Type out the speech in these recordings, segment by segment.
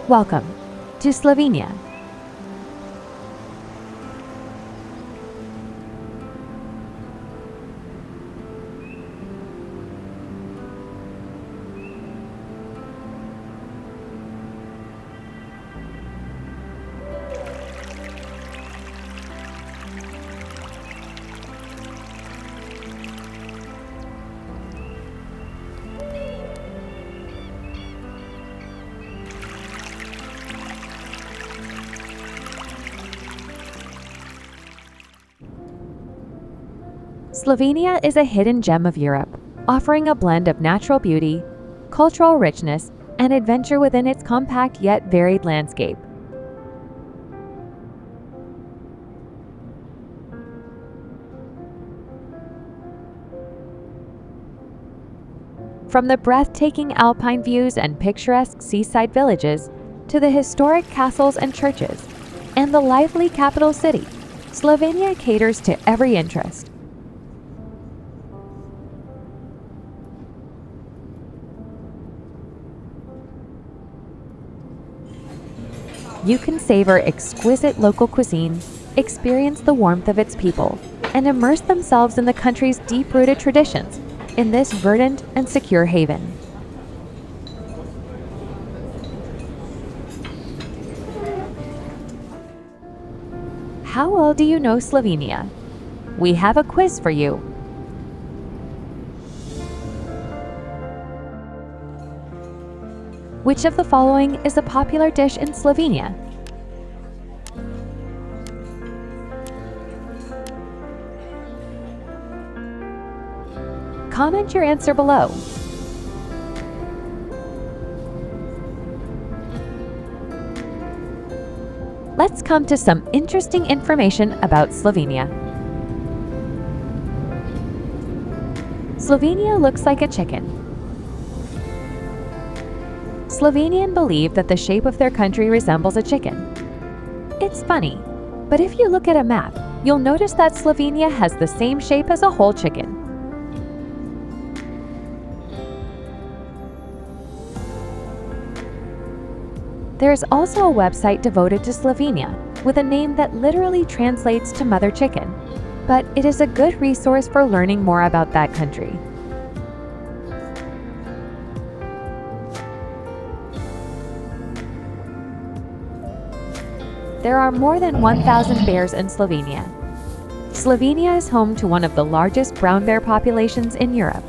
Welcome to Slovenia. Slovenia is a hidden gem of Europe, offering a blend of natural beauty, cultural richness, and adventure within its compact yet varied landscape. From the breathtaking alpine views and picturesque seaside villages to the historic castles and churches, and the lively capital city, Slovenia caters to every interest. You can savor exquisite local cuisine, experience the warmth of its people, and immerse themselves in the country's deep-rooted traditions in this verdant and secure haven. How well do you know Slovenia? We have a quiz for you. Which of the following is a popular dish in Slovenia? Comment your answer below. Let's come to some interesting information about Slovenia. Slovenia looks like a chicken. Slovenians believe that the shape of their country resembles a chicken. It's funny, but if you look at a map, you'll notice that Slovenia has the same shape as a whole chicken. There is also a website devoted to Slovenia with a name that literally translates to Mother Chicken, but it is a good resource for learning more about that country. There are more than 1,000 bears in Slovenia. Slovenia is home to one of the largest brown bear populations in Europe.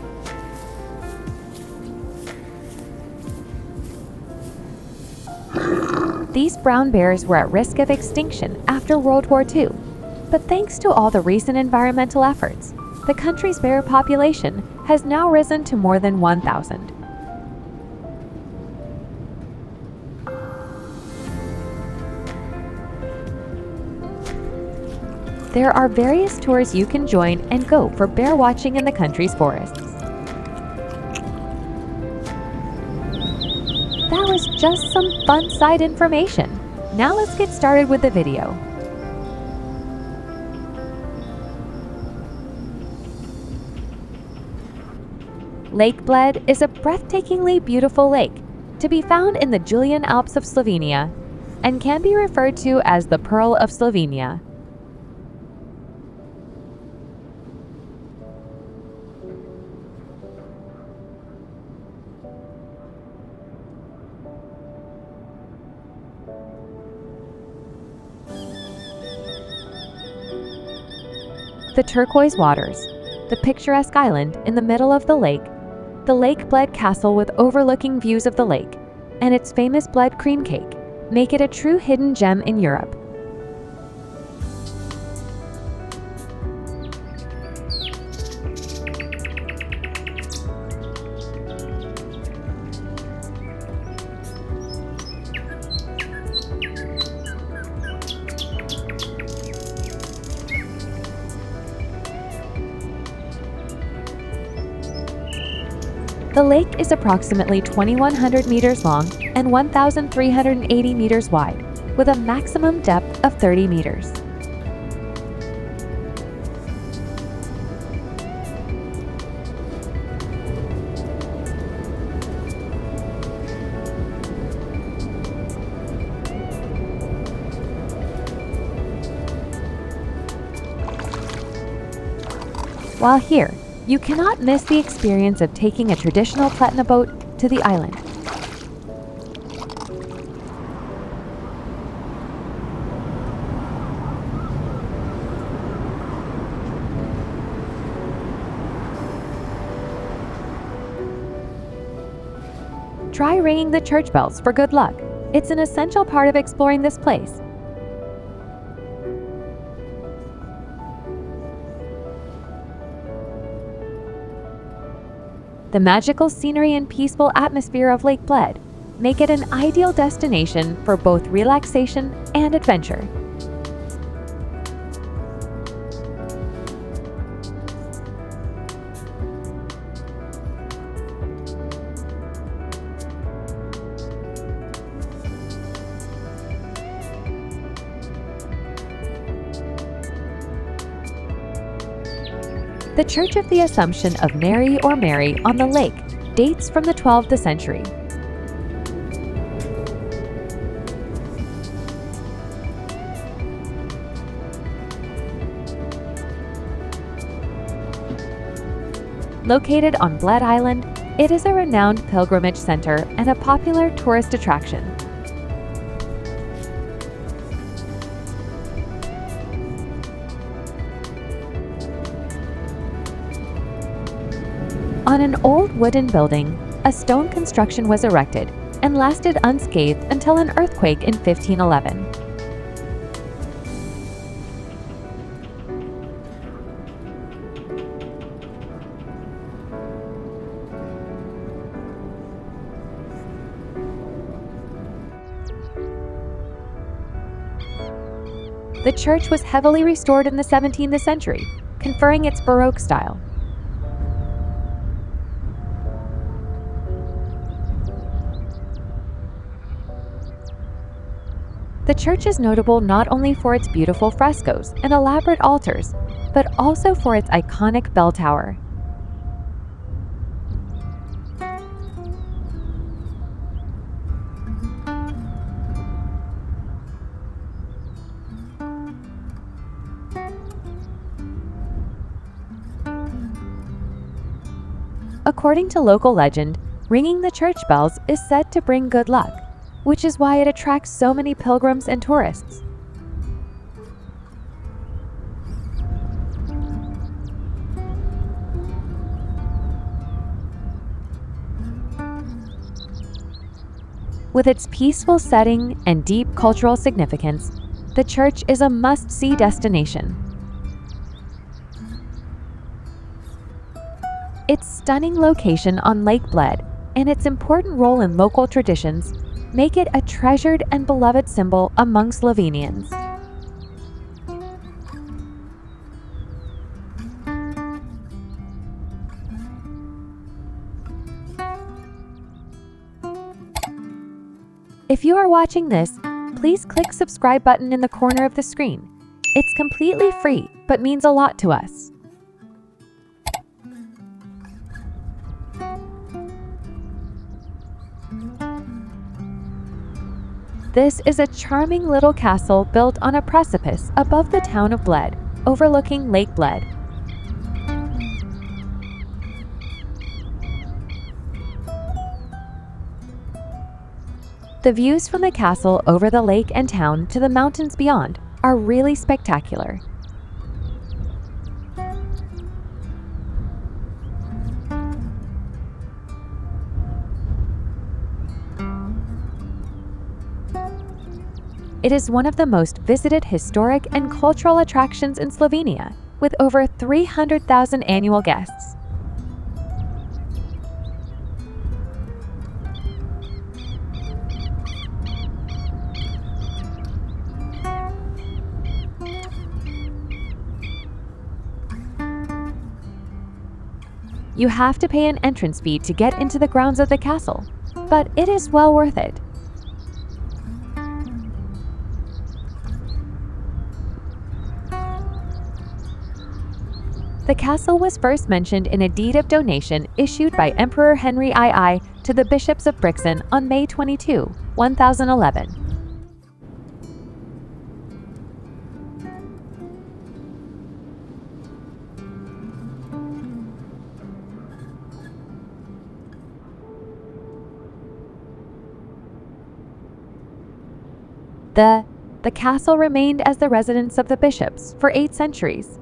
These brown bears were at risk of extinction after World War II, but thanks to all the recent environmental efforts, the country's bear population has now risen to more than 1,000. There are various tours you can join and go for bear watching in the country's forests. That was just some fun side information. Now let's get started with the video. Lake Bled is a breathtakingly beautiful lake to be found in the Julian Alps of Slovenia and can be referred to as the Pearl of Slovenia. The turquoise waters, the picturesque island in the middle of the lake Bled Castle with overlooking views of the lake, and its famous Bled cream cake make it a true hidden gem in Europe. The lake is approximately 2,100 meters long and 1,380 meters wide, with a maximum depth of 30 meters. While here, you cannot miss the experience of taking a traditional Pletna boat to the island. Try ringing the church bells for good luck. It's an essential part of exploring this place. The magical scenery and peaceful atmosphere of Lake Bled make it an ideal destination for both relaxation and adventure. The Church of the Assumption of Mary or Mary on the lake dates from the 12th century. Located on Bled Island, it is a renowned pilgrimage center and a popular tourist attraction. On an old wooden building, a stone construction was erected and lasted unscathed until an earthquake in 1511. The church was heavily restored in the 17th century, conferring its Baroque style. The church is notable not only for its beautiful frescoes and elaborate altars, but also for its iconic bell tower. According to local legend, ringing the church bells is said to bring good luck, which is why it attracts so many pilgrims and tourists. With its peaceful setting and deep cultural significance, the church is a must-see destination. Its stunning location on Lake Bled and its important role in local traditions make it a treasured and beloved symbol among Slovenians. If you are watching this, please click subscribe button in the corner of the screen. It's completely free, but means a lot to us. This is a charming little castle built on a precipice above the town of Bled, overlooking Lake Bled. The views from the castle over the lake and town to the mountains beyond are really spectacular. It is one of the most visited historic and cultural attractions in Slovenia, with over 300,000 annual guests. You have to pay an entrance fee to get into the grounds of the castle, but it is well worth it. The castle was first mentioned in a deed of donation issued by Emperor Henry II to the bishops of Brixen on May 22, 1011. The castle remained as the residence of the bishops for 8 centuries.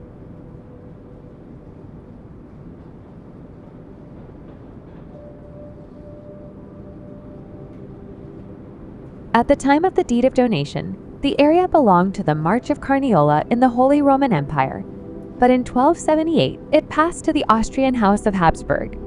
At the time of the deed of donation, the area belonged to the March of Carniola in the Holy Roman Empire, but in 1278 it passed to the Austrian House of Habsburg.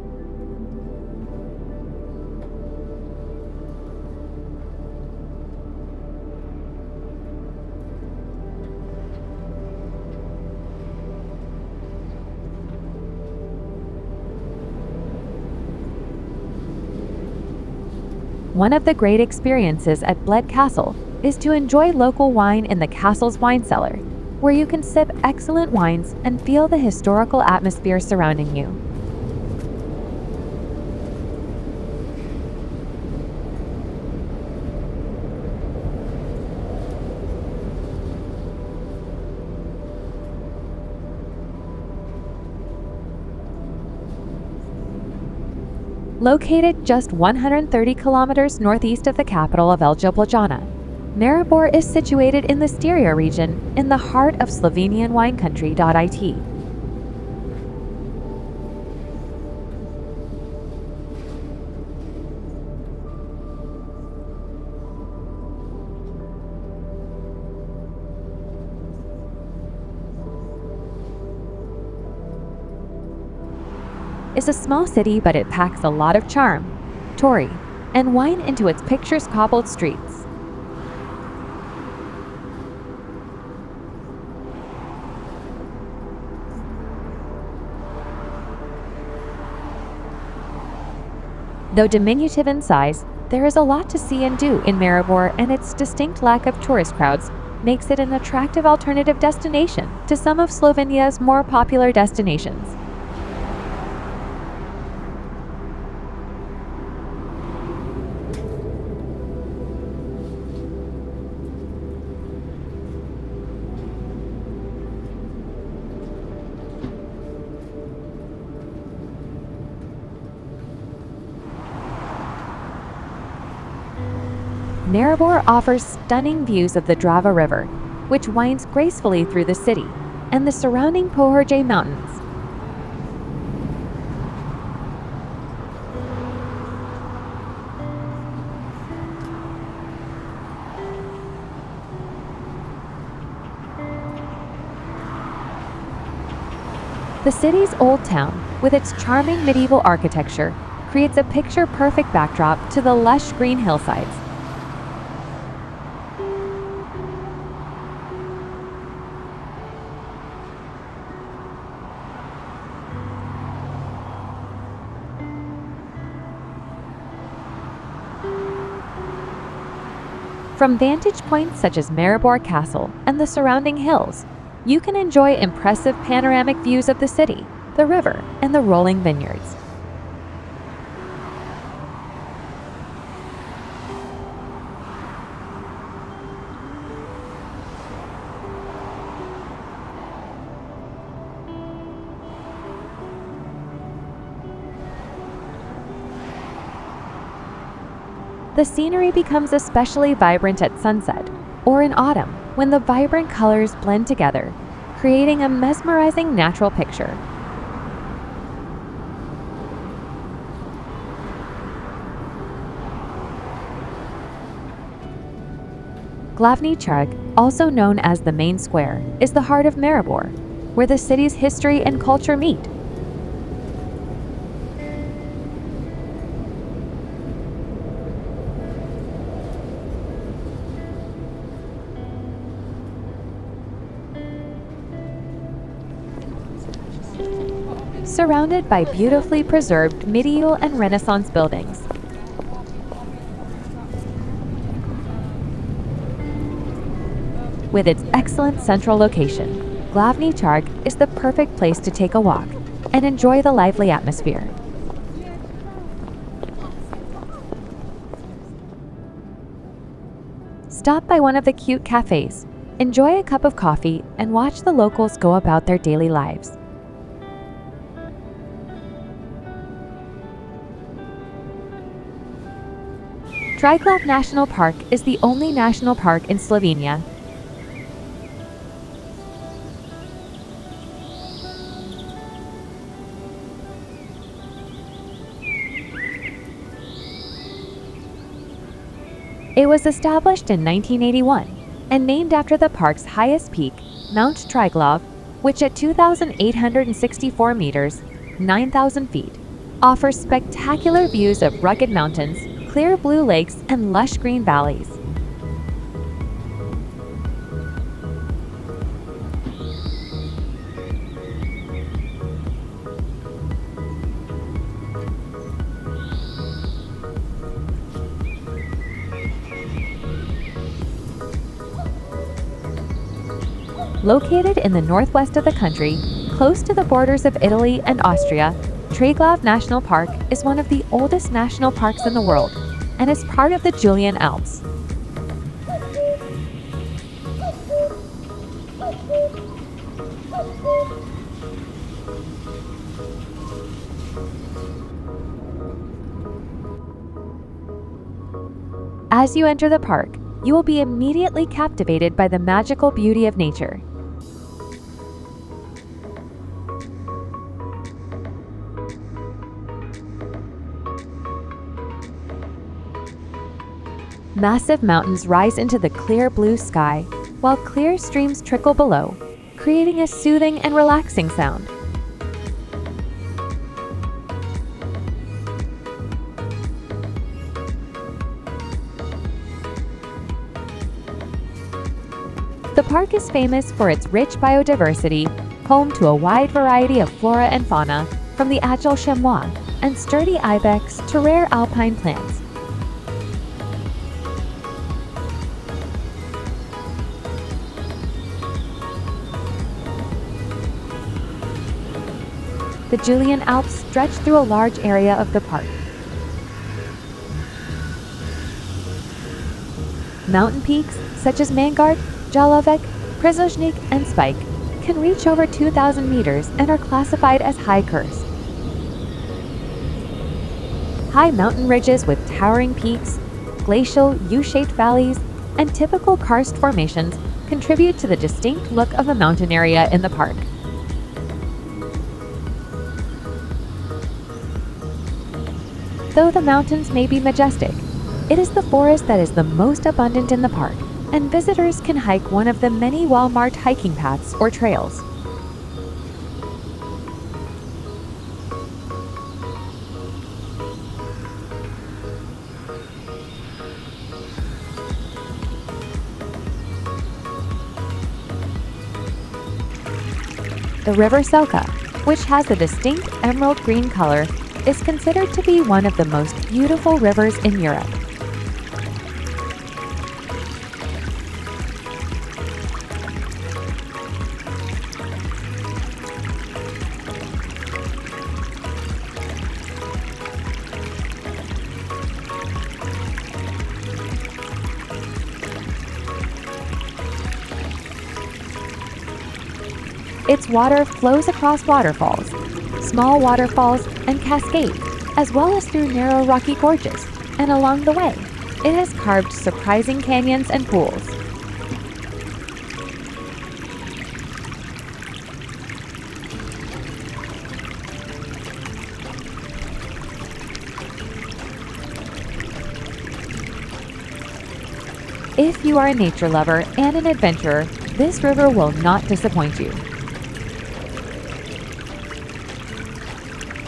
One of the great experiences at Bled Castle is to enjoy local wine in the castle's wine cellar, where you can sip excellent wines and feel the historical atmosphere surrounding you. Located just 130 kilometers northeast of the capital of Ljubljana, Maribor is situated in the Styria region in the heart of Slovenian wine country. It. Is a small city, but it packs a lot of charm, Tory, and wine into its picturesque cobbled streets. Though diminutive in size, there is a lot to see and do in Maribor, and its distinct lack of tourist crowds makes it an attractive alternative destination to some of Slovenia's more popular destinations. Maribor offers stunning views of the Drava River, which winds gracefully through the city, and the surrounding Pohorje Mountains. The city's old town, with its charming medieval architecture, creates a picture-perfect backdrop to the lush green hillsides. From vantage points such as Maribor Castle and the surrounding hills, you can enjoy impressive panoramic views of the city, the river, and the rolling vineyards. The scenery becomes especially vibrant at sunset or in autumn when the vibrant colors blend together, creating a mesmerizing natural picture. Glavni Trg, also known as the Main Square, is the heart of Maribor, where the city's history and culture meet. Surrounded by beautifully preserved medieval and Renaissance buildings. With its excellent central location, Glavni Trg is the perfect place to take a walk and enjoy the lively atmosphere. Stop by one of the cute cafes, enjoy a cup of coffee, and watch the locals go about their daily lives. Triglav National Park is the only national park in Slovenia. It was established in 1981 and named after the park's highest peak, Mount Triglav, which at 2,864 meters, 9,000 feet, offers spectacular views of rugged mountains, clear blue lakes, and lush green valleys. Located in the northwest of the country, close to the borders of Italy and Austria, Triglav National Park is one of the oldest national parks in the world and is part of the Julian Alps. As you enter the park, you will be immediately captivated by the magical beauty of nature. Massive mountains rise into the clear blue sky, while clear streams trickle below, creating a soothing and relaxing sound. The park is famous for its rich biodiversity, home to a wide variety of flora and fauna, from the agile chamois and sturdy ibex to rare alpine plants. The Julian Alps stretch through a large area of the park. Mountain peaks such as Mangard, Jalovec, Przosnik, and Spike can reach over 2,000 meters and are classified as high karst. High mountain ridges with towering peaks, glacial U-shaped valleys, and typical karst formations contribute to the distinct look of the mountain area in the park. Though the mountains may be majestic, it is the forest that is the most abundant in the park, and visitors can hike one of the many well-marked hiking paths or trails. The river Soca, which has a distinct emerald green color, is considered to be one of the most beautiful rivers in Europe. Its water flows across waterfalls, small waterfalls, and cascades, as well as through narrow rocky gorges, and along the way, it has carved surprising canyons and pools. If you are a nature lover and an adventurer, this river will not disappoint you.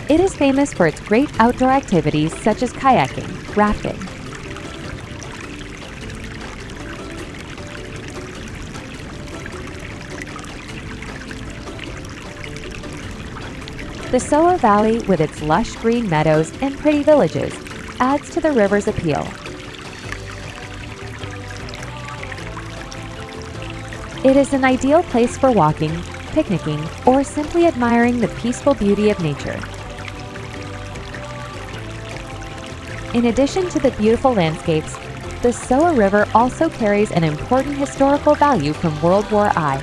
It is famous for its great outdoor activities such as kayaking, rafting. The Soa Valley, with its lush green meadows and pretty villages, adds to the river's appeal. It is an ideal place for walking, picnicking, or simply admiring the peaceful beauty of nature. In addition to the beautiful landscapes, the Soa River also carries an important historical value from World War I.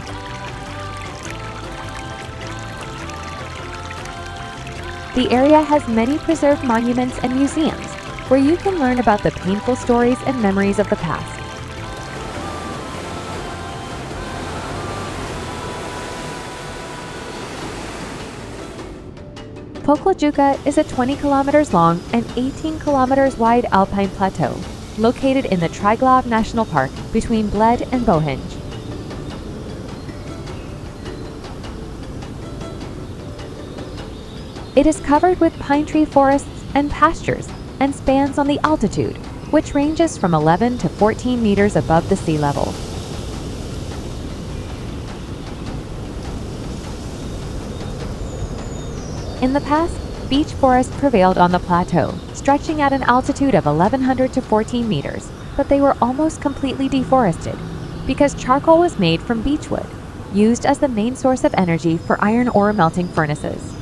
The area has many preserved monuments and museums, where you can learn about the painful stories and memories of the past. Pokljuka is a 20 kilometers long and 18 kilometers wide alpine plateau, located in the Triglav National Park between Bled and Bohinj. It is covered with pine tree forests and pastures and spans on the altitude, which ranges from 11 to 14 meters above the sea level. In the past, beech forest prevailed on the plateau, stretching at an altitude of 1100 to 14 meters, but they were almost completely deforested because charcoal was made from beech wood, used as the main source of energy for iron ore melting furnaces.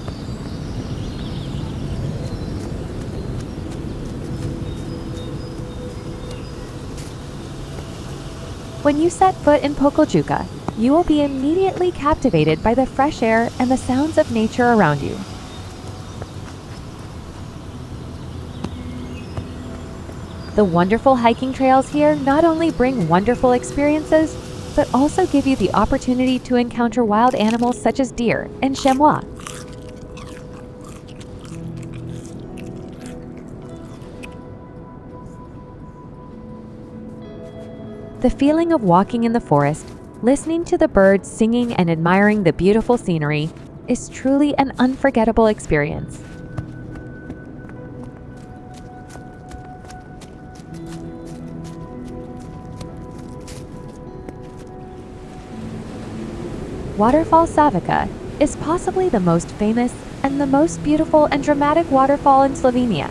When you set foot in Pokljuka, you will be immediately captivated by the fresh air and the sounds of nature around you. The wonderful hiking trails here not only bring wonderful experiences, but also give you the opportunity to encounter wild animals such as deer and chamois. The feeling of walking in the forest, listening to the birds singing and admiring the beautiful scenery, is truly an unforgettable experience. Waterfall Savica is possibly the most famous and the most beautiful and dramatic waterfall in Slovenia.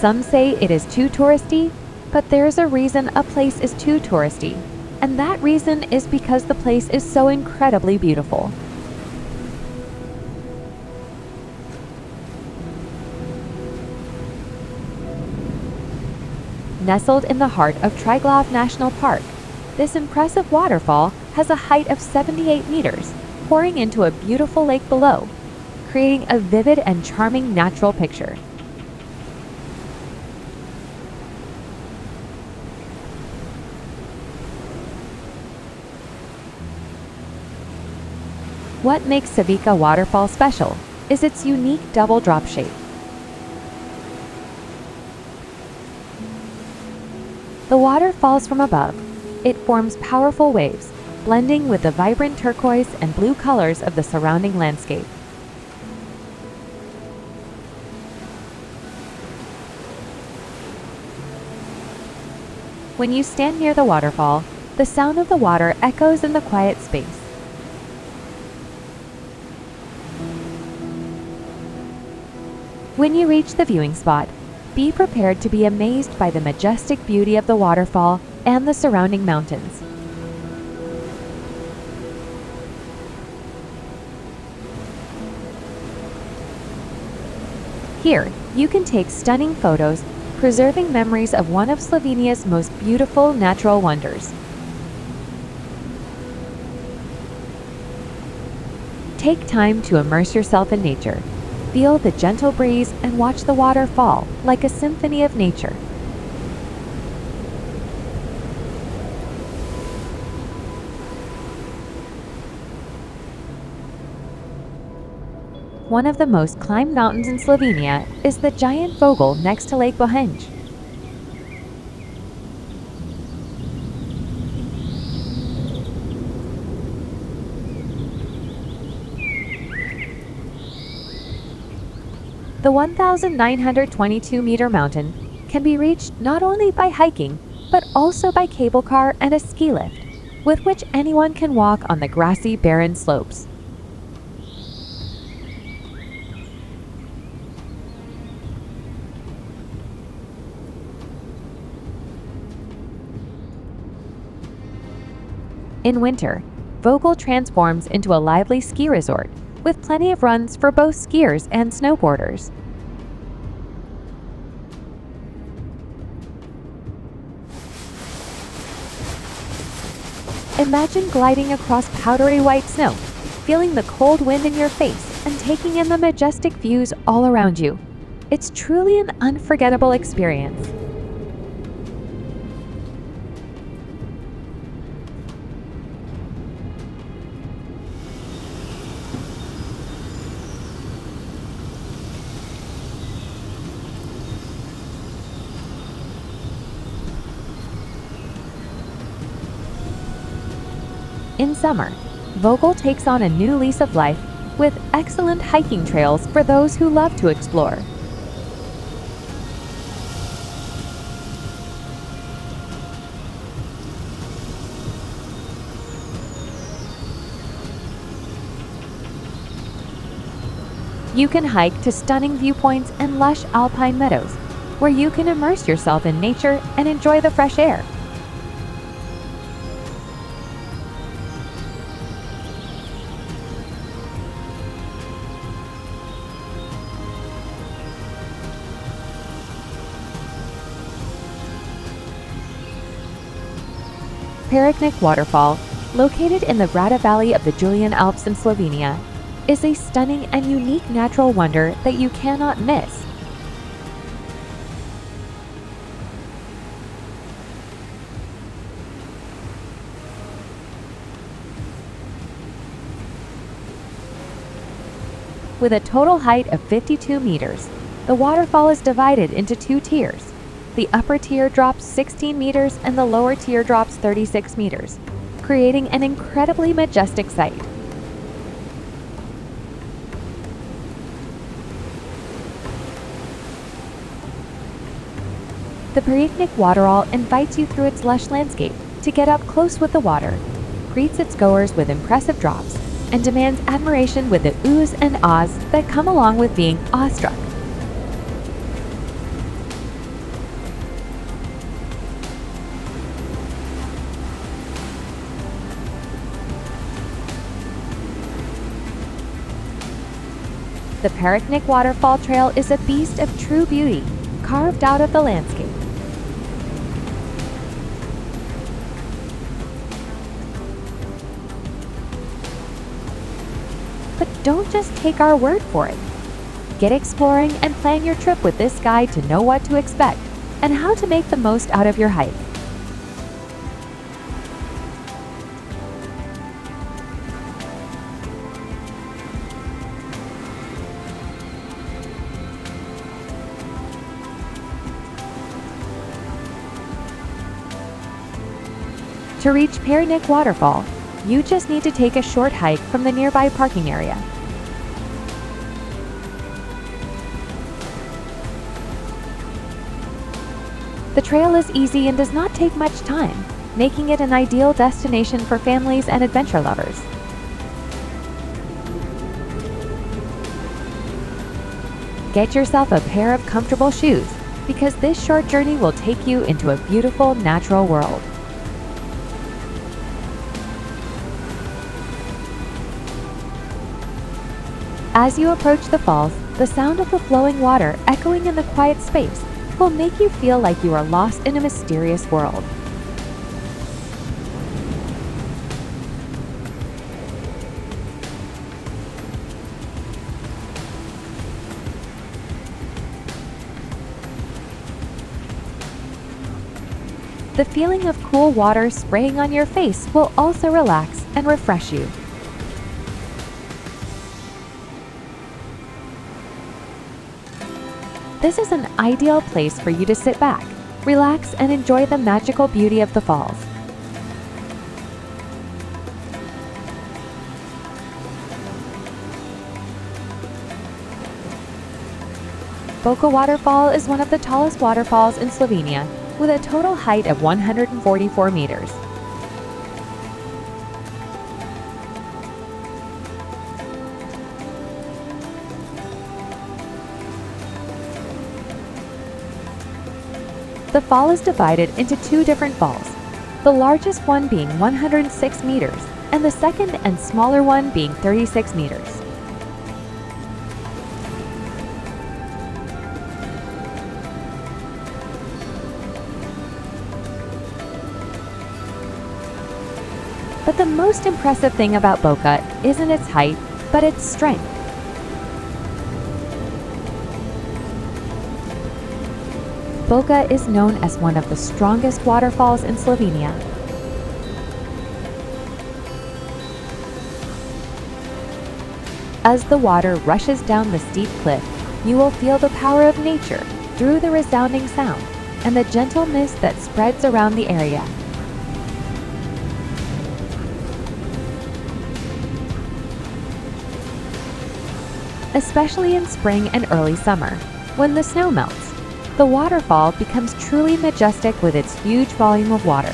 Some say it is too touristy, but there's a reason a place is too touristy, and that reason is because the place is so incredibly beautiful. Nestled in the heart of Triglav National Park, this impressive waterfall has a height of 78 meters, pouring into a beautiful lake below, creating a vivid and charming natural picture. What makes Savica Waterfall special is its unique double drop shape. The water falls from above. It forms powerful waves, blending with the vibrant turquoise and blue colors of the surrounding landscape. When you stand near the waterfall, the sound of the water echoes in the quiet space. When you reach the viewing spot, be prepared to be amazed by the majestic beauty of the waterfall and the surrounding mountains. Here, you can take stunning photos, preserving memories of one of Slovenia's most beautiful natural wonders. Take time to immerse yourself in nature. Feel the gentle breeze and watch the water fall like a symphony of nature. One of the most climbed mountains in Slovenia is the giant Vogel next to Lake Bohinj. The 1,922-meter mountain can be reached not only by hiking, but also by cable car and a ski lift, with which anyone can walk on the grassy, barren slopes. In winter, Vogel transforms into a lively ski resort, with plenty of runs for both skiers and snowboarders. Imagine gliding across powdery white snow, feeling the cold wind in your face and taking in the majestic views all around you. It's truly an unforgettable experience. In summer, Vogel takes on a new lease of life with excellent hiking trails for those who love to explore. You can hike to stunning viewpoints and lush alpine meadows, where you can immerse yourself in nature and enjoy the fresh air. Pericnik Waterfall, located in the Rada Valley of the Julian Alps in Slovenia, is a stunning and unique natural wonder that you cannot miss. With a total height of 52 meters, the waterfall is divided into two tiers. The upper tier drops 16 meters and the lower tier drops 36 meters, creating an incredibly majestic sight. The Pericnik Waterfall invites you through its lush landscape to get up close with the water, greets its goers with impressive drops, and demands admiration with the oohs and ahs that come along with being awestruck. The Pericnik Waterfall Trail is a beast of true beauty, carved out of the landscape. But don't just take our word for it. Get exploring and plan your trip with this guide to know what to expect and how to make the most out of your hike. To reach Pericnik Waterfall, you just need to take a short hike from the nearby parking area. The trail is easy and does not take much time, making it an ideal destination for families and adventure lovers. Get yourself a pair of comfortable shoes, because this short journey will take you into a beautiful natural world. As you approach the falls, the sound of the flowing water echoing in the quiet space will make you feel like you are lost in a mysterious world. The feeling of cool water spraying on your face will also relax and refresh you. This is an ideal place for you to sit back, relax, and enjoy the magical beauty of the falls. Boka Waterfall is one of the tallest waterfalls in Slovenia, with a total height of 144 meters. The fall is divided into two different falls, the largest one being 106 meters and the second and smaller one being 36 meters. But the most impressive thing about Boka isn't its height, but its strength. Boka is known as one of the strongest waterfalls in Slovenia. As the water rushes down the steep cliff, you will feel the power of nature through the resounding sound and the gentle mist that spreads around the area. Especially in spring and early summer, when the snow melts, the waterfall becomes truly majestic with its huge volume of water.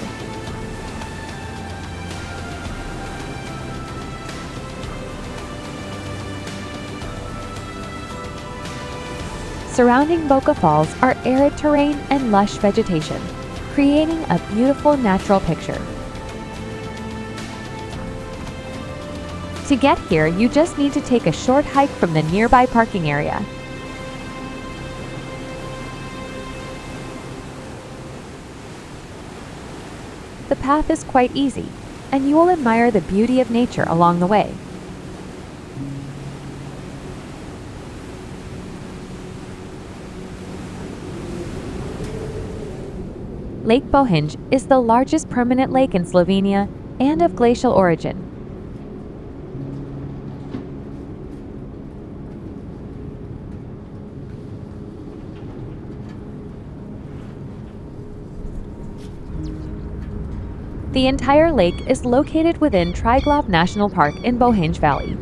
Surrounding Boka Falls are arid terrain and lush vegetation, creating a beautiful natural picture. To get here, you just need to take a short hike from the nearby parking area. The path is quite easy, and you will admire the beauty of nature along the way. Lake Bohinj is the largest permanent lake in Slovenia and of glacial origin. The entire lake is located within Triglav National Park in Bohinj Valley.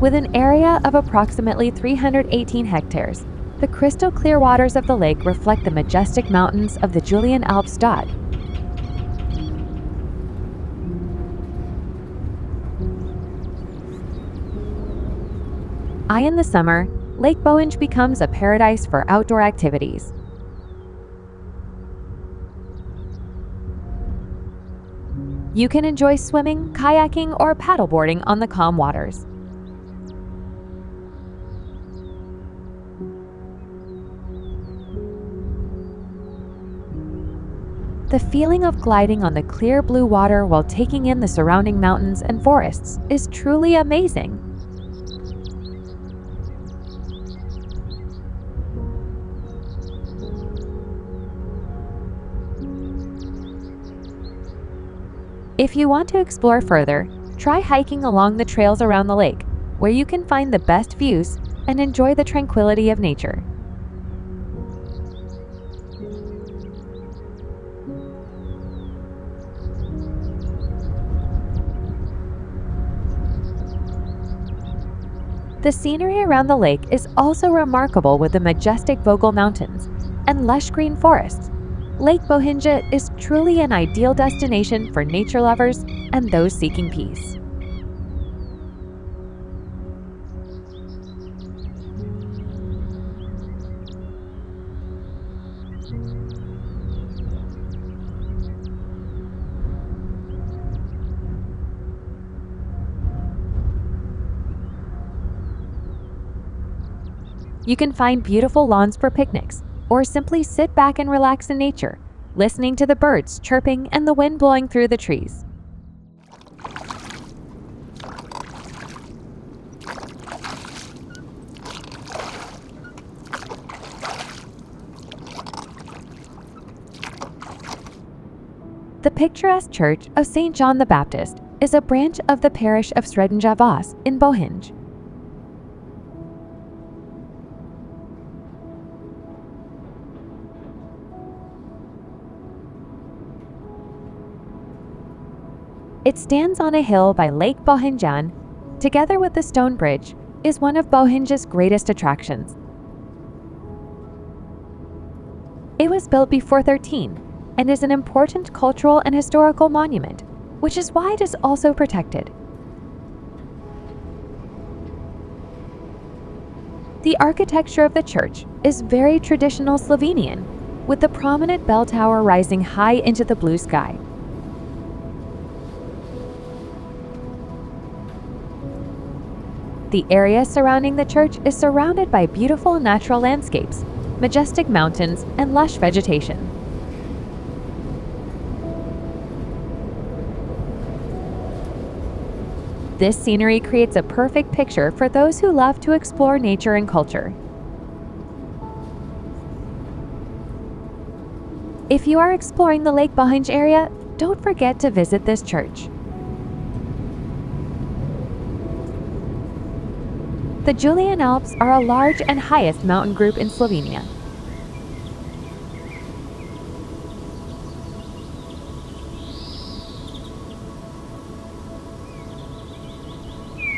With an area of approximately 318 hectares, the crystal clear waters of the lake reflect the majestic mountains of the Julian Alps. In the summer, Lake Bohinj becomes a paradise for outdoor activities. You can enjoy swimming, kayaking, or paddleboarding on the calm waters. The feeling of gliding on the clear blue water while taking in the surrounding mountains and forests is truly amazing. If you want to explore further, try hiking along the trails around the lake, where you can find the best views and enjoy the tranquility of nature. The scenery around the lake is also remarkable with the majestic Vogel Mountains and lush green forests. Lake Bohinj is truly an ideal destination for nature lovers and those seeking peace. You can find beautiful lawns for picnics, or simply sit back and relax in nature, listening to the birds chirping and the wind blowing through the trees. The picturesque church of St. John the Baptist is a branch of the parish of Srednja in Bohinj. It stands on a hill by Lake Bohinj. Together with the stone bridge, is one of Bohinj's greatest attractions. It was built before 13 and is an important cultural and historical monument, which is why it is also protected. The architecture of the church is very traditional Slovenian, with the prominent bell tower rising high into the blue sky. The area surrounding the church is surrounded by beautiful natural landscapes, majestic mountains, and lush vegetation. This scenery creates a perfect picture for those who love to explore nature and culture. If you are exploring the Lake Bohinj area, don't forget to visit this church. The Julian Alps are a large and highest mountain group in Slovenia.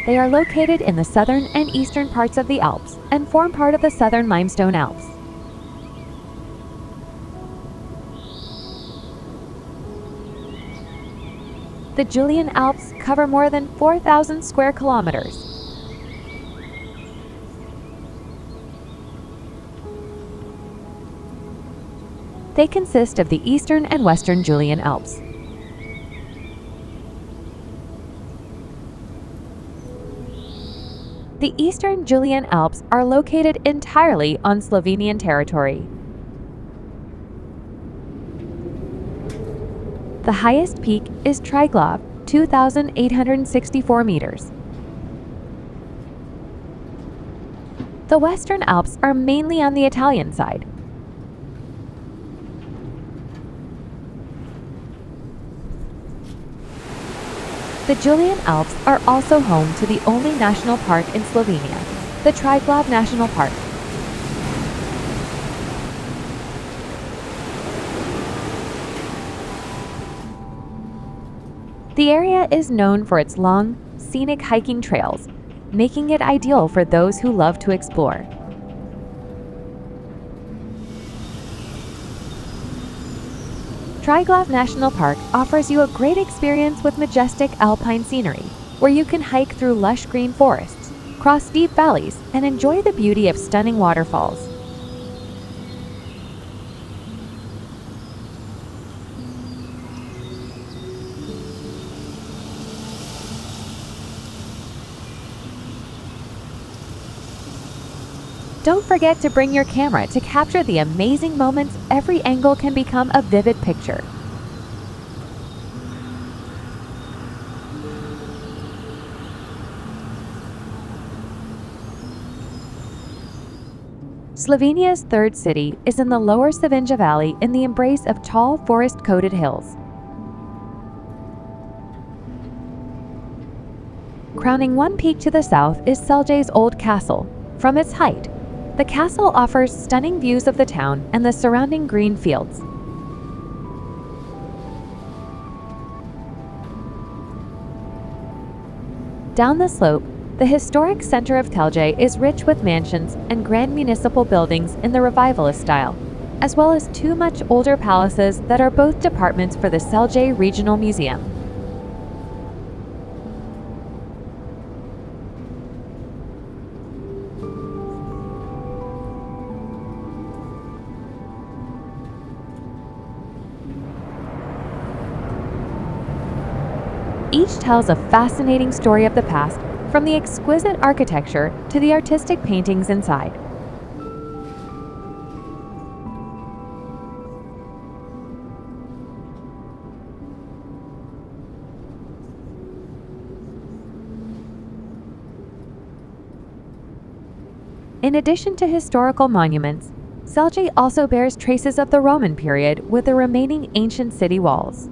They are located in the southern and eastern parts of the Alps and form part of the Southern Limestone Alps. The Julian Alps cover more than 4,000 square kilometers. They consist of the eastern and western Julian Alps. The eastern Julian Alps are located entirely on Slovenian territory. The highest peak is Triglav, 2,864 meters. The Western Alps are mainly on the Italian side. The Julian Alps are also home to the only national park in Slovenia, the Triglav National Park. The area is known for its long, scenic hiking trails, making it ideal for those who love to explore. Triglav National Park offers you a great experience with majestic alpine scenery, where you can hike through lush green forests, cross deep valleys, and enjoy the beauty of stunning waterfalls. Don't forget to bring your camera to capture the amazing moments. Every angle can become a vivid picture. Slovenia's third city is in the lower Savica Valley in the embrace of tall, forest-coated hills. Crowning one peak to the south is Celje's Old Castle. From its height, the castle offers stunning views of the town and the surrounding green fields. Down the slope, the historic center of Celje is rich with mansions and grand municipal buildings in the revivalist style, as well as two much older palaces that are both departments for the Celje Regional Museum. Each tells a fascinating story of the past, from the exquisite architecture to the artistic paintings inside. In addition to historical monuments, Celje also bears traces of the Roman period with the remaining ancient city walls.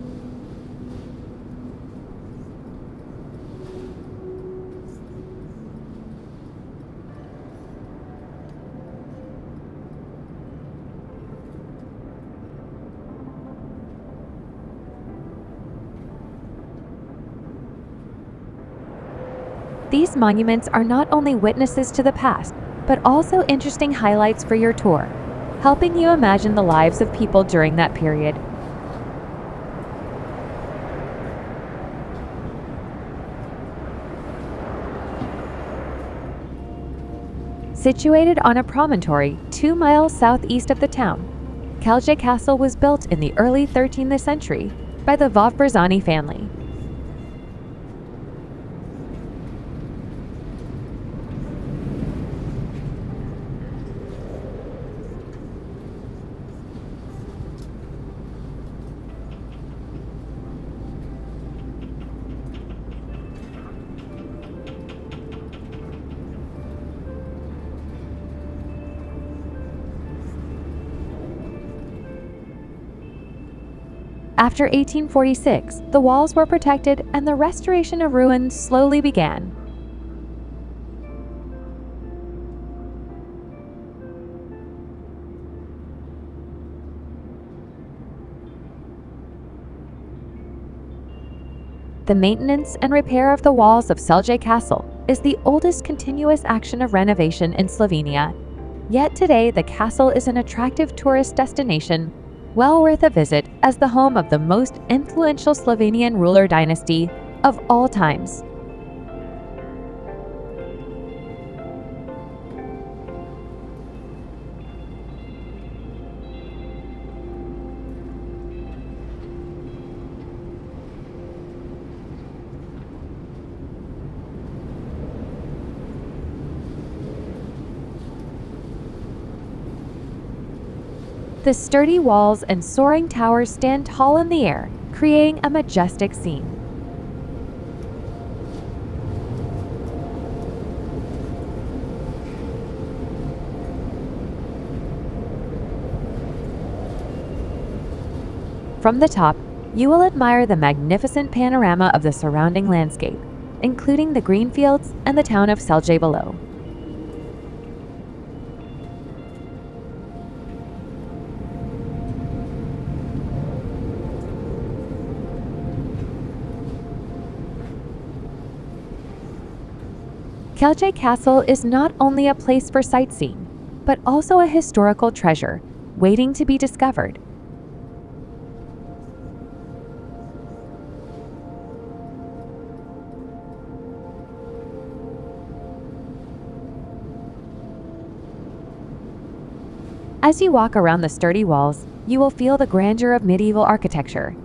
These monuments are not only witnesses to the past, but also interesting highlights for your tour, helping you imagine the lives of people during that period. Situated on a promontory 2 miles southeast of the town, Celje Castle was built in the early 13th century by the Vogel family. After 1846, the walls were protected and the restoration of ruins slowly began. The maintenance and repair of the walls of Celje Castle is the oldest continuous action of renovation in Slovenia. Yet today, the castle is an attractive tourist destination, well worth a visit as the home of the most influential Slovenian ruler dynasty of all times. The sturdy walls and soaring towers stand tall in the air, creating a majestic scene. From the top, you will admire the magnificent panorama of the surrounding landscape, including the green fields and the town of Celje below. Celje Castle is not only a place for sightseeing, but also a historical treasure waiting to be discovered. As you walk around the sturdy walls, you will feel the grandeur of medieval architecture.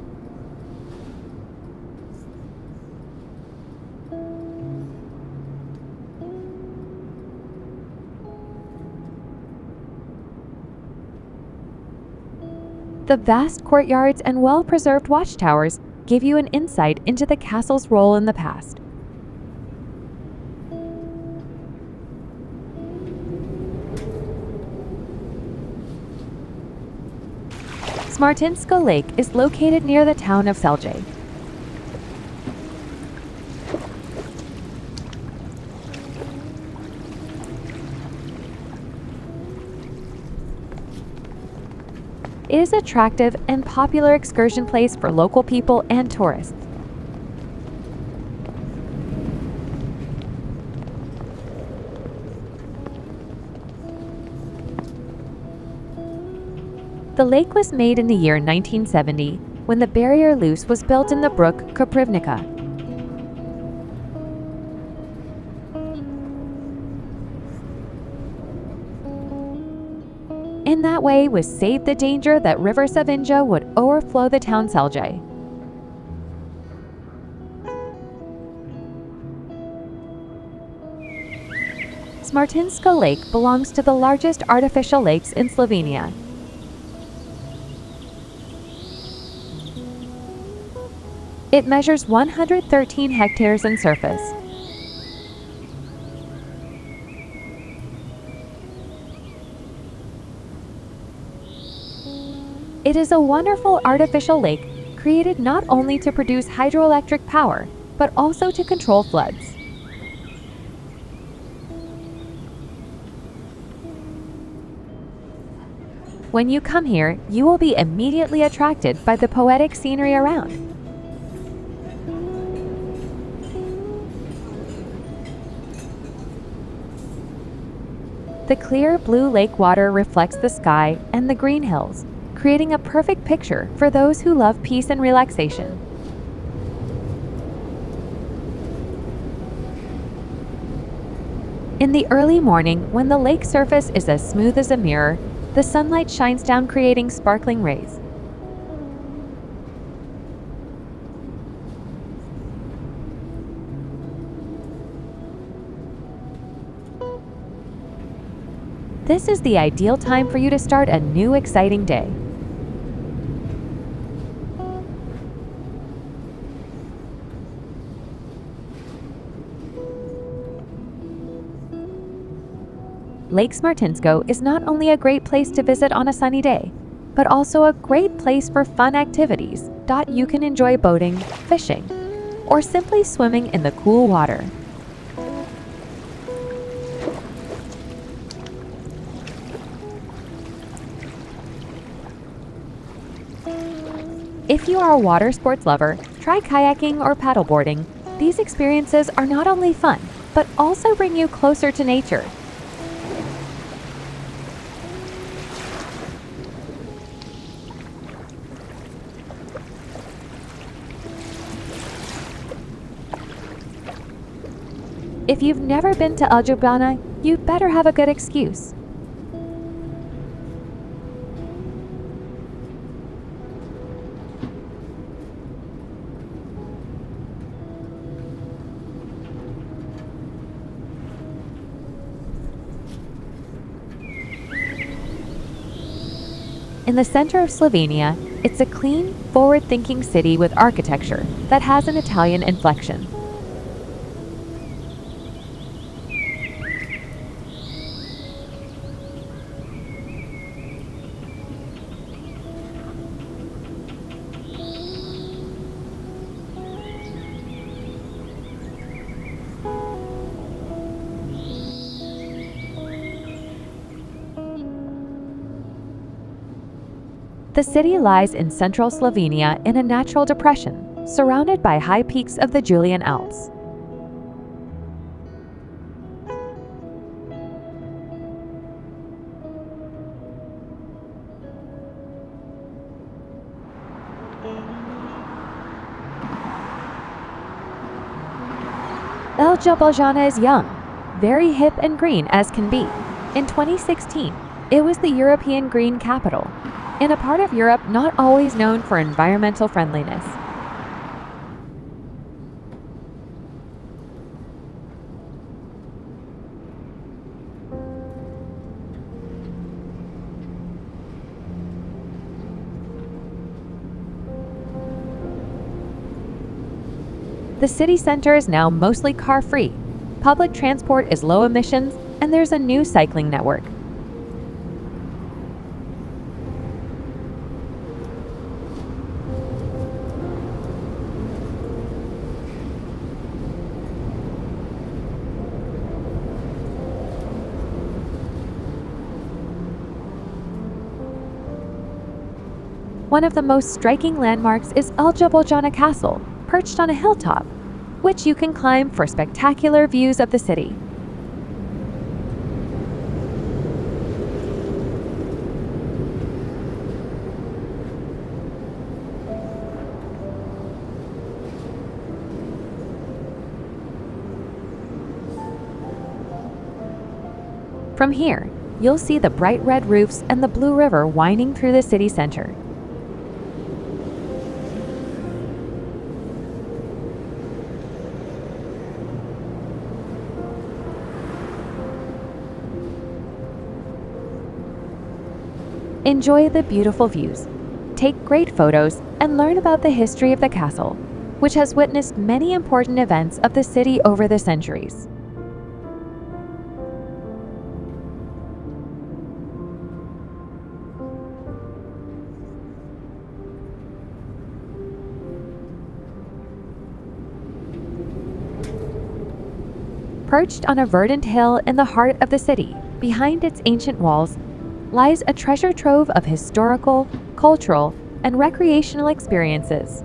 The vast courtyards and well-preserved watchtowers give you an insight into the castle's role in the past. Smartinsko Lake is located near the town of Celje. It is an attractive and popular excursion place for local people and tourists. The lake was made in the year 1970 when the barrier loose was built in the brook Koprivnica. In that way was saved the danger that River Savica would overflow the town Celje. Smartinsko Lake belongs to the largest artificial lakes in Slovenia. It measures 113 hectares in surface. It is a wonderful artificial lake created not only to produce hydroelectric power, but also to control floods. When you come here, you will be immediately attracted by the poetic scenery around. The clear blue lake water reflects the sky and the green hills, creating a perfect picture for those who love peace and relaxation. In the early morning, when the lake surface is as smooth as a mirror, the sunlight shines down, creating sparkling rays. This is the ideal time for you to start a new exciting day. Lake Smartinsko is not only a great place to visit on a sunny day, but also a great place for fun activities. You can enjoy boating, fishing, or simply swimming in the cool water. If you are a water sports lover, try kayaking or paddleboarding. These experiences are not only fun, but also bring you closer to nature. If you've never been to Ljubljana, you'd better have a good excuse. In the center of Slovenia, it's a clean, forward-thinking city with architecture that has an Italian inflection. The city lies in central Slovenia in a natural depression, surrounded by high peaks of the Julian Alps. Ljubljana is young, very hip and green as can be. In 2016, it was the European Green Capital, in a part of Europe not always known for environmental friendliness. The city center is now mostly car-free. Public transport is low emissions, and there's a new cycling network. One of the most striking landmarks is Ljubljana Castle, perched on a hilltop, which you can climb for spectacular views of the city. From here, you'll see the bright red roofs and the blue river winding through the city center. Enjoy the beautiful views, take great photos, and learn about the history of the castle, which has witnessed many important events of the city over the centuries. Perched on a verdant hill in the heart of the city, behind its ancient walls, lies a treasure trove of historical, cultural, and recreational experiences.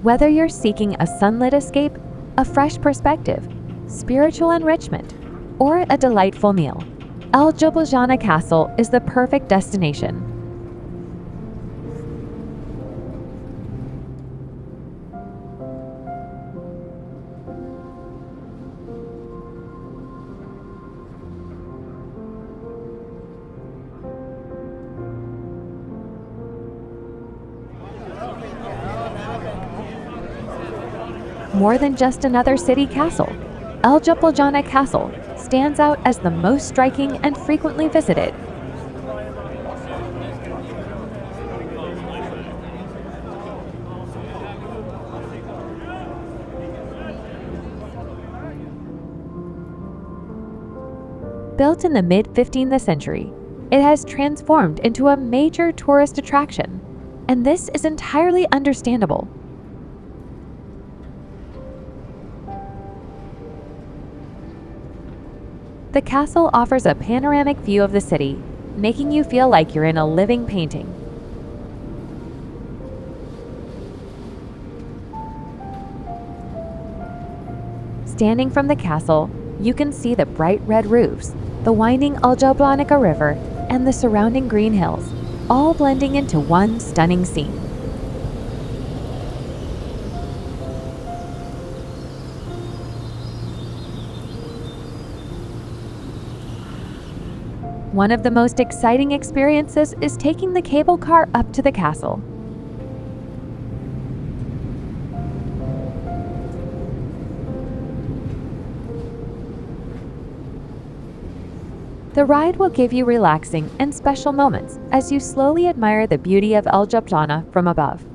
Whether you're seeking a sunlit escape, a fresh perspective, spiritual enrichment, or a delightful meal, Ljubljana Castle is the perfect destination. More than just another city castle, Ljubljana Castle stands out as the most striking and frequently visited. Built in the mid-15th century, it has transformed into a major tourist attraction, and this is entirely understandable. The castle offers a panoramic view of the city, making you feel like you're in a living painting. Standing from the castle, you can see the bright red roofs, the winding Ljubljana River, and the surrounding green hills, all blending into one stunning scene. One of the most exciting experiences is taking the cable car up to the castle. The ride will give you relaxing and special moments as you slowly admire the beauty of Ljubljana from above.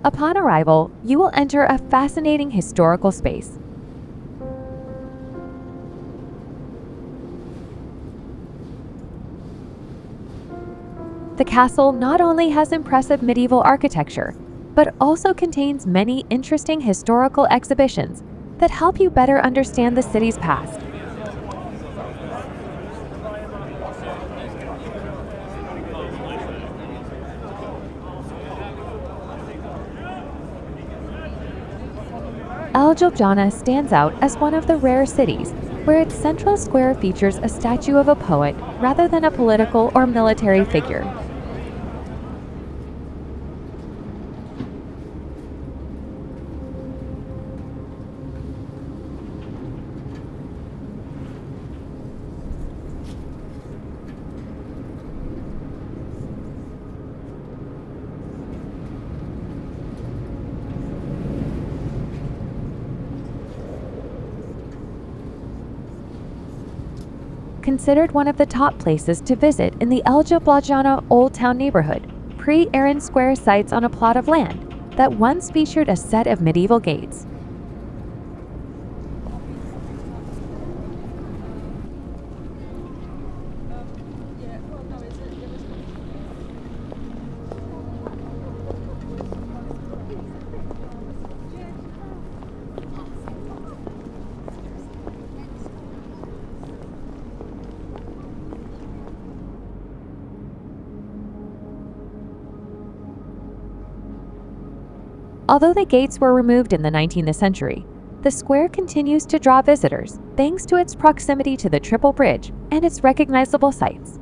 Upon arrival, you will enter a fascinating historical space. The castle not only has impressive medieval architecture, but also contains many interesting historical exhibitions that help you better understand the city's past. Ljubljana stands out as one of the rare cities where its central square features a statue of a poet rather than a political or military figure. Considered one of the top places to visit in the Ljubljana Old Town neighborhood, Preseren Square sites on a plot of land that once featured a set of medieval gates. Although the gates were removed in the 19th century, the square continues to draw visitors thanks to its proximity to the Triple Bridge and its recognizable sights.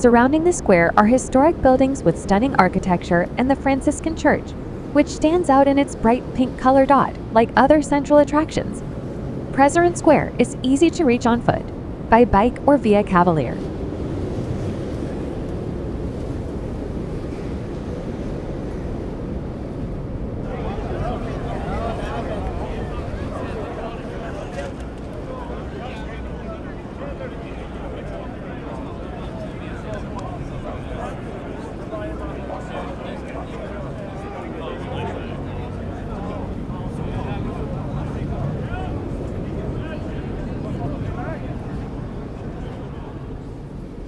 Surrounding the square are historic buildings with stunning architecture and the Franciscan Church, which stands out in its bright pink color dot like other central attractions. Preseren Square is easy to reach on foot, by bike or via Cavalier.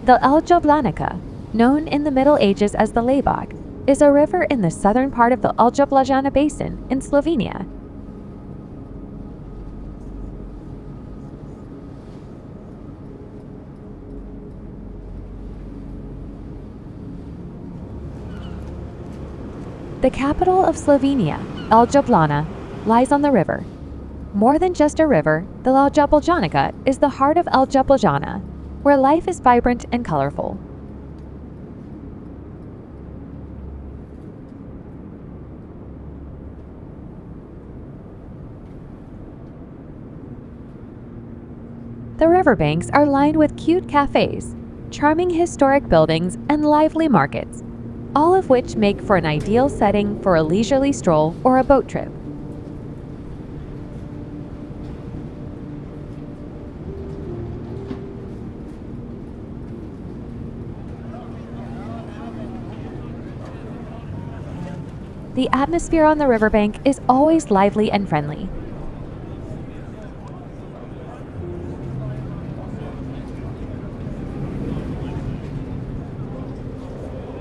The Ljubljana, known in the Middle Ages as the Lebog, is a river in the southern part of the Ljubljana Basin in Slovenia. The capital of Slovenia, Ljubljana, lies on the river. More than just a river, the Ljubljana is the heart of Ljubljana, where life is vibrant and colorful. The riverbanks are lined with cute cafes, charming historic buildings, and lively markets, all of which make for an ideal setting for a leisurely stroll or a boat trip. The atmosphere on the riverbank is always lively and friendly.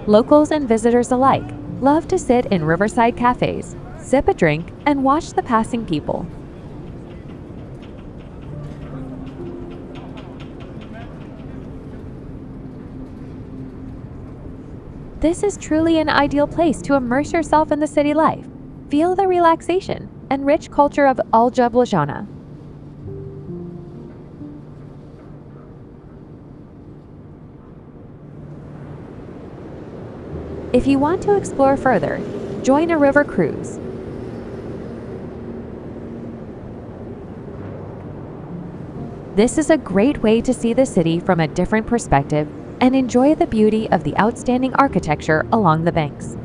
Locals and visitors alike love to sit in riverside cafes, sip a drink, and watch the passing people. This is truly an ideal place to immerse yourself in the city life, feel the relaxation and rich culture of Ljubljana. If you want to explore further, join a river cruise. This is a great way to see the city from a different perspective and enjoy the beauty of the outstanding architecture along the banks.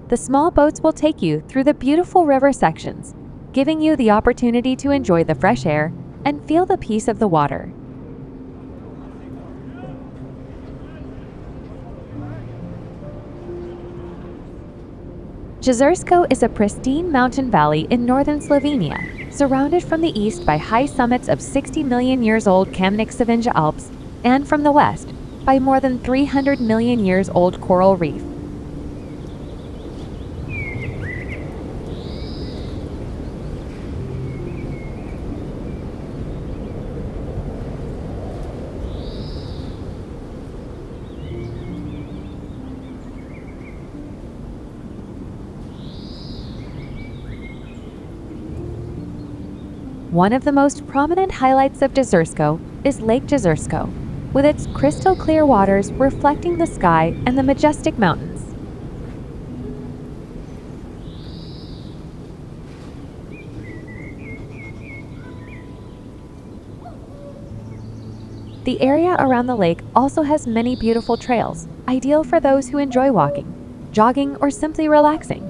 The small boats will take you through the beautiful river sections, giving you the opportunity to enjoy the fresh air and feel the peace of the water. Jezersko is a pristine mountain valley in northern Slovenia, surrounded from the east by high summits of 60 million years old Kamnik Alps, and from the west by more than 300 million years old coral reef. One of the most prominent highlights of Jezersko is Lake Jezersko, with its crystal clear waters reflecting the sky and the majestic mountains. The area around the lake also has many beautiful trails, ideal for those who enjoy walking, jogging, or simply relaxing.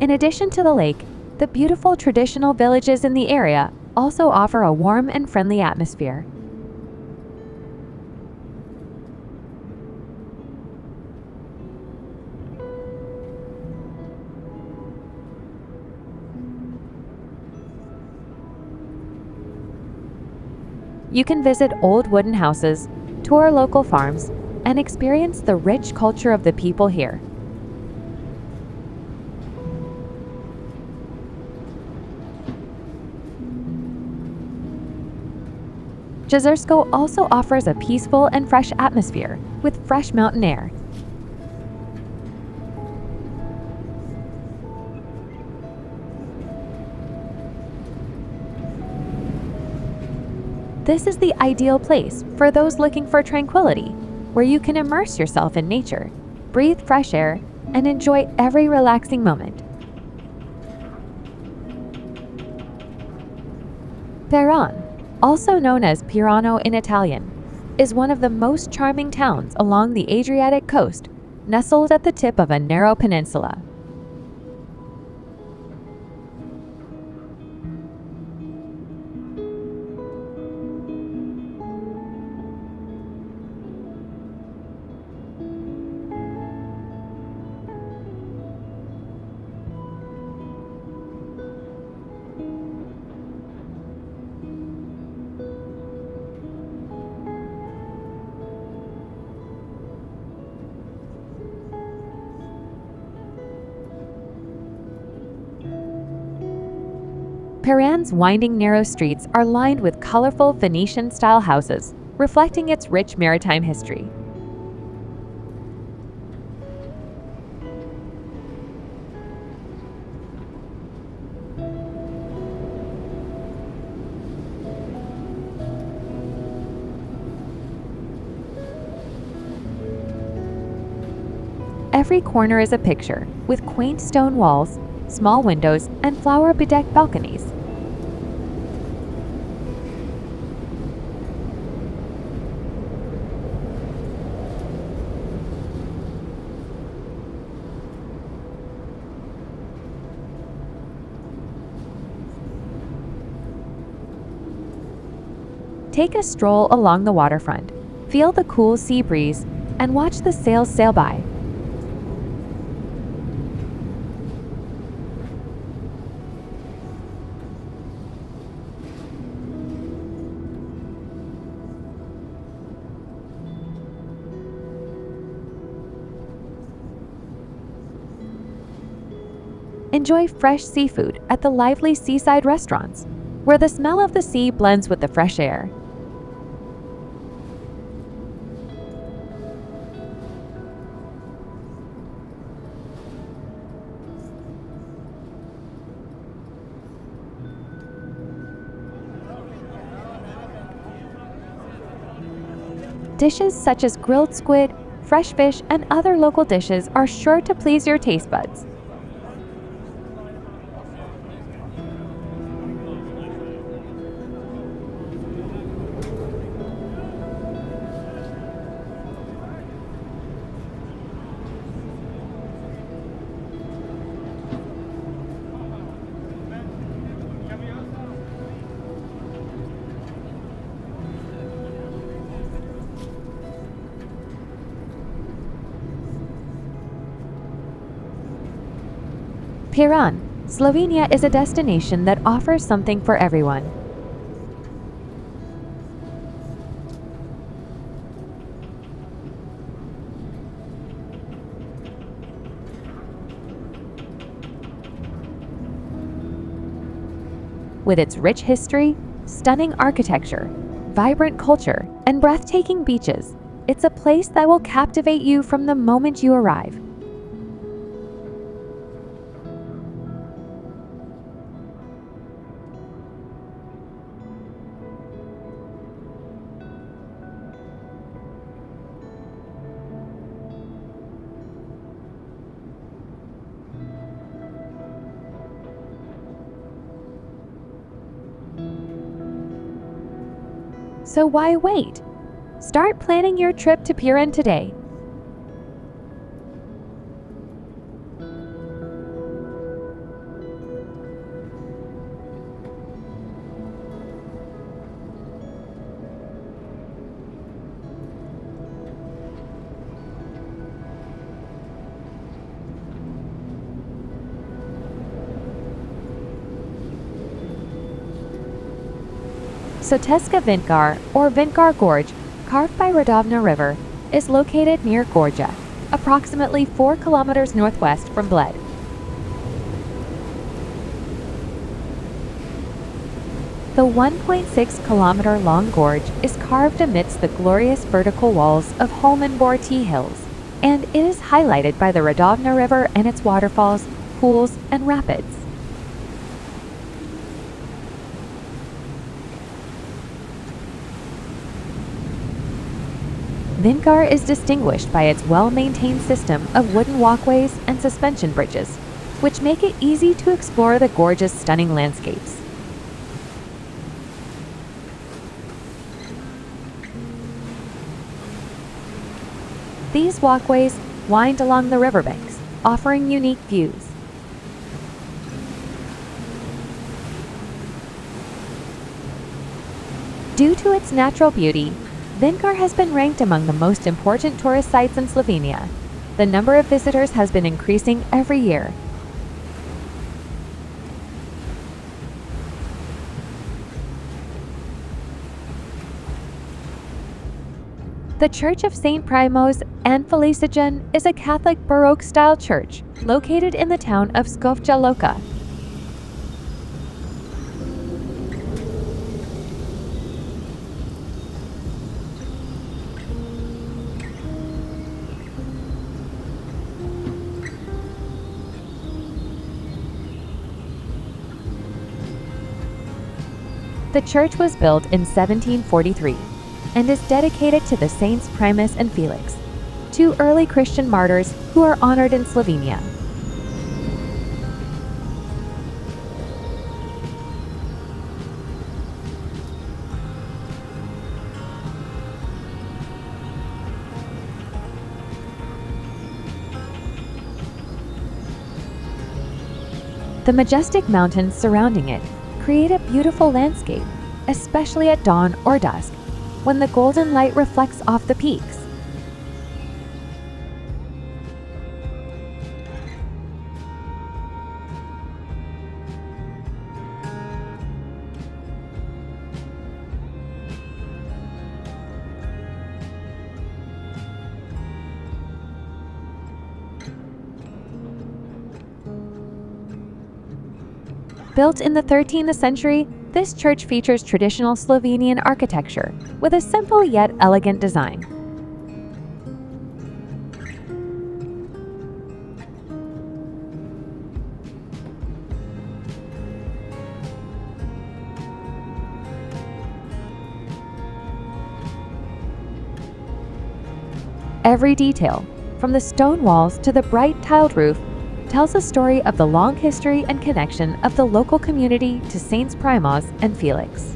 In addition to the lake, the beautiful traditional villages in the area also offer a warm and friendly atmosphere. You can visit old wooden houses, tour local farms, and experience the rich culture of the people here. Jezersko also offers a peaceful and fresh atmosphere with fresh mountain air. This is the ideal place for those looking for tranquility, where you can immerse yourself in nature, breathe fresh air, and enjoy every relaxing moment. Piran, also known as Pirano in Italian, is one of the most charming towns along the Adriatic coast, nestled at the tip of a narrow peninsula. Piran's winding narrow streets are lined with colorful Venetian-style houses, reflecting its rich maritime history. Every corner is a picture, with quaint stone walls, small windows, and flower-bedecked balconies. Take a stroll along the waterfront, feel the cool sea breeze, and watch the sails sail by. Enjoy fresh seafood at the lively seaside restaurants, where the smell of the sea blends with the fresh air. Dishes such as grilled squid, fresh fish, and other local dishes are sure to please your taste buds. Piran, Slovenia is a destination that offers something for everyone. With its rich history, stunning architecture, vibrant culture, and breathtaking beaches, it's a place that will captivate you from the moment you arrive. So why wait? Start planning your trip to Piran today. Soteska Vintgar, or Vintgar Gorge, carved by Radovna River, is located near Gorja, approximately 4 kilometers northwest from Bled. The 1.6-kilometer long gorge is carved amidst the glorious vertical walls of Holmenbor Tea Hills, and it is highlighted by the Radovna River and its waterfalls, pools, and rapids. Vintgar is distinguished by its well-maintained system of wooden walkways and suspension bridges, which make it easy to explore the gorge's stunning landscapes. These walkways wind along the riverbanks, offering unique views. Due to its natural beauty, Vintgar has been ranked among the most important tourist sites in Slovenia. The number of visitors has been increasing every year. The Church of St. Primoz and Felicijan is a Catholic Baroque-style church located in the town of Škofja Loka. The church was built in 1743 and is dedicated to the Saints Primus and Felix. two early Christian martyrs who are honored in Slovenia. The majestic mountains surrounding it create a beautiful landscape, especially at dawn or dusk, when the golden light reflects off the peaks. Built in the 13th century, this church features traditional Slovenian architecture with a simple yet elegant design. Every detail, from the stone walls to the bright tiled roof, tells a story of the long history and connection of the local community to Saints Primoz and Felix.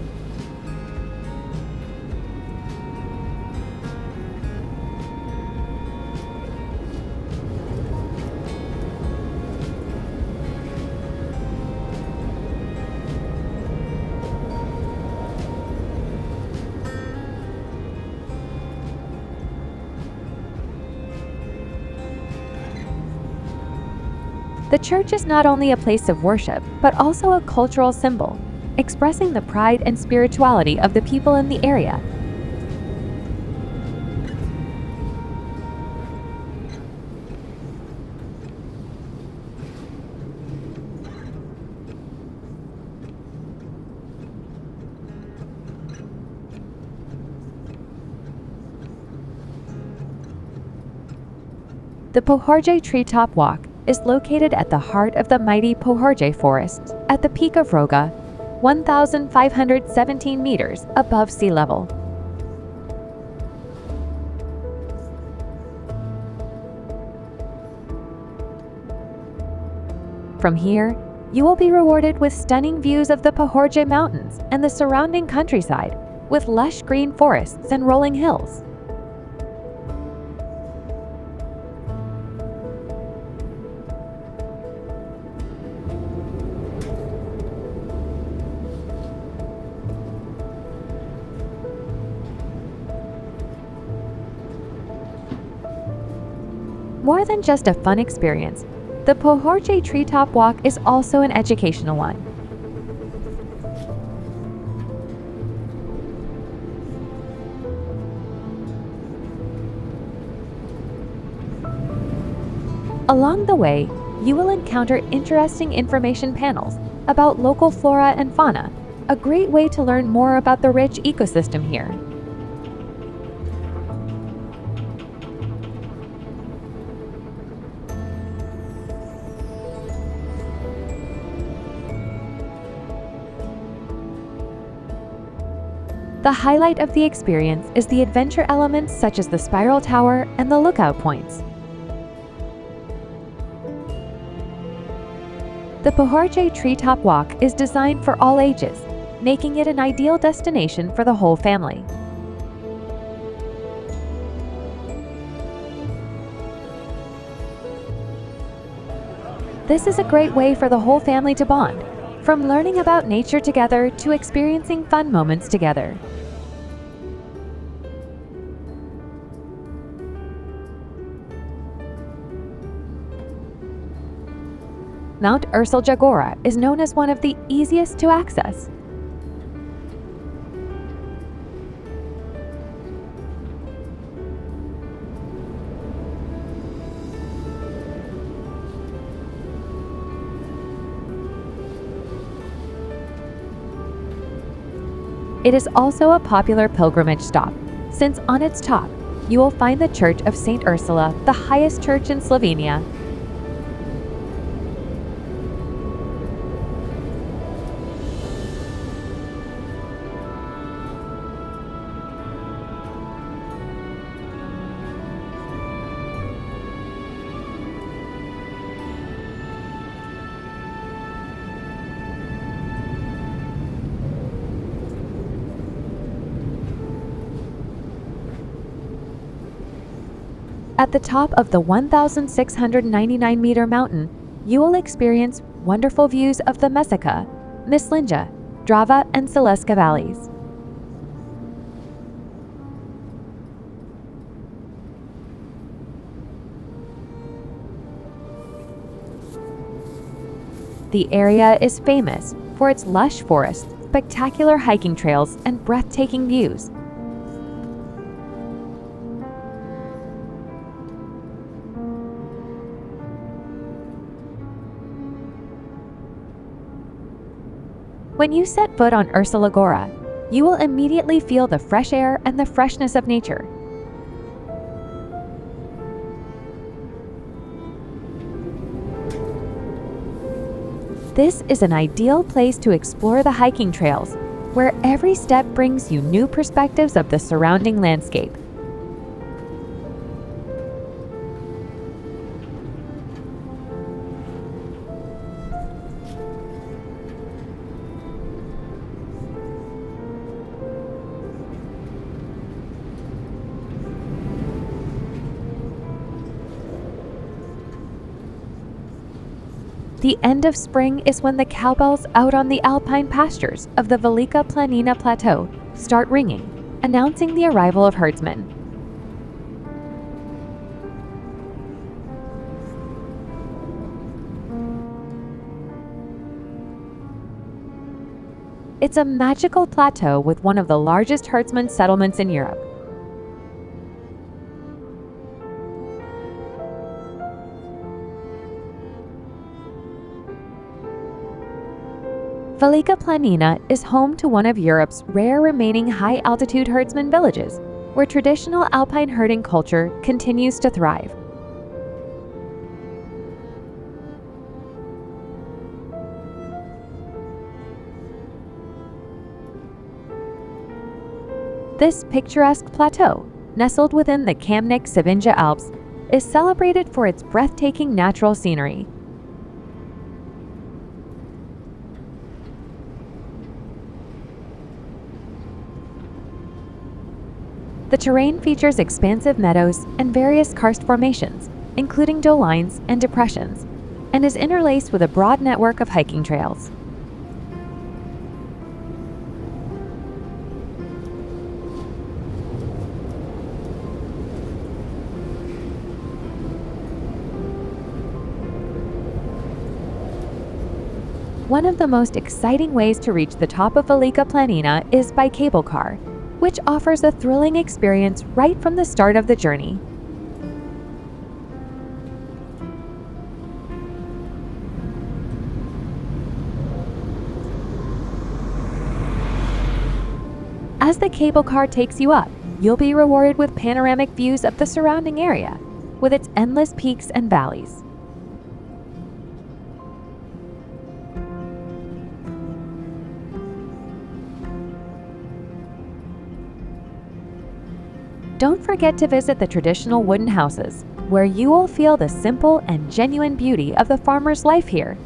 The church is not only a place of worship, but also a cultural symbol, expressing the pride and spirituality of the people in the area. The Pohorje Treetop Walk is located at the heart of the mighty Pohorje forests at the peak of Roga, 1,517 meters above sea level. From here, you will be rewarded with stunning views of the Pohorje Mountains and the surrounding countryside, with lush green forests and rolling hills. More than just a fun experience, the Pohorje Treetop Walk is also an educational one. Along the way, you will encounter interesting information panels about local flora and fauna, a great way to learn more about the rich ecosystem here. The highlight of the experience is the adventure elements such as the spiral tower and the lookout points. The Pohorje Treetop Walk is designed for all ages, making it an ideal destination for the whole family. This is a great way for the whole family to bond, from learning about nature together to experiencing fun moments together. Mount Ursula Gora is known as one of the easiest to access. It is also a popular pilgrimage stop, since on its top, you will find the Church of St. Ursula, the highest church in Slovenia. At the top of the 1,699-meter mountain, you will experience wonderful views of the Mešica, Mislinja, Drava, and Celjeska valleys. The area is famous for its lush forests, spectacular hiking trails, and breathtaking views. When you set foot on Ursula Gora, you will immediately feel the fresh air and the freshness of nature. This is an ideal place to explore the hiking trails, where every step brings you new perspectives of the surrounding landscape. The end of spring is when the cowbells out on the alpine pastures of the Velika Planina plateau start ringing, announcing the arrival of herdsmen. It's a magical plateau with one of the largest herdsman settlements in Europe. Velika Planina is home to one of Europe's rare remaining high-altitude herdsman villages, where traditional alpine herding culture continues to thrive. This picturesque plateau, nestled within the Kamnik-Savinja Alps, is celebrated for its breathtaking natural scenery. The terrain features expansive meadows and various karst formations, including dolines and depressions, and is interlaced with a broad network of hiking trails. One of the most exciting ways to reach the top of Velika Planina is by cable car, which offers a thrilling experience right from the start of the journey. As the cable car takes you up, you'll be rewarded with panoramic views of the surrounding area, with its endless peaks and valleys. Don't forget to visit the traditional wooden houses, where you will feel the simple and genuine beauty of the farmer's life here.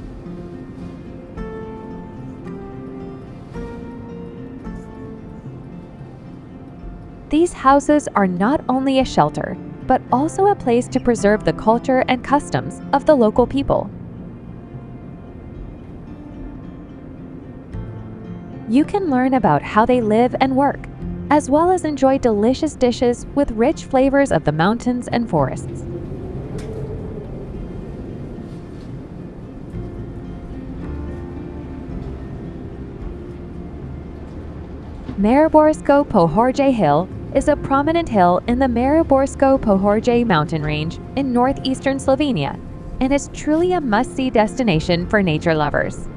These houses are not only a shelter, but also a place to preserve the culture and customs of the local people. You can learn about how they live and work, as well as enjoy delicious dishes with rich flavors of the mountains and forests. Mariborsko Pohorje Hill is a prominent hill in the Mariborsko Pohorje mountain range in northeastern Slovenia, and is truly a must-see destination for nature lovers.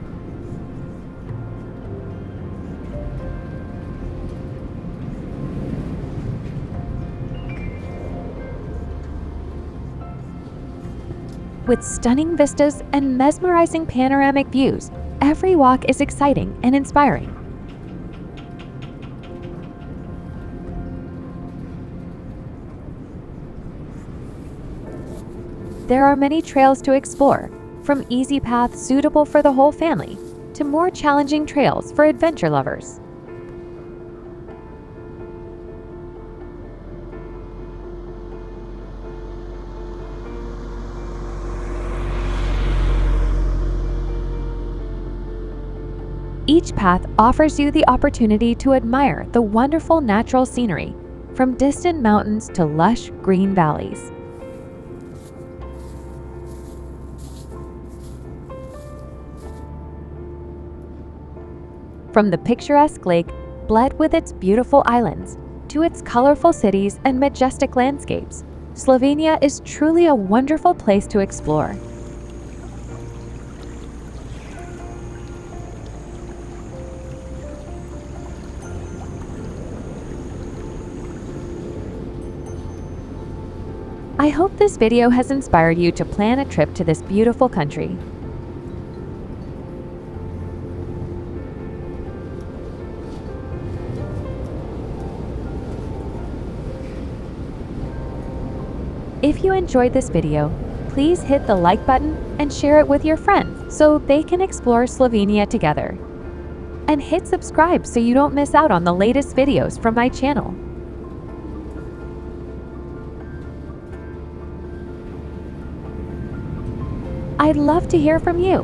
With stunning vistas and mesmerizing panoramic views, every walk is exciting and inspiring. There are many trails to explore, from easy paths suitable for the whole family to more challenging trails for adventure lovers. Each path offers you the opportunity to admire the wonderful natural scenery, from distant mountains to lush green valleys. From the picturesque lake, Bled with its beautiful islands, to its colorful cities and majestic landscapes, Slovenia is truly a wonderful place to explore. I hope this video has inspired you to plan a trip to this beautiful country. If you enjoyed this video, please hit the like button and share it with your friends so they can explore Slovenia together. And hit subscribe so you don't miss out on the latest videos from my channel. I'd love to hear from you.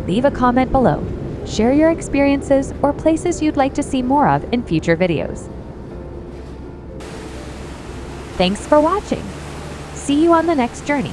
Leave a comment below, share your experiences or places you'd like to see more of in future videos. Thanks for watching. See you on the next journey.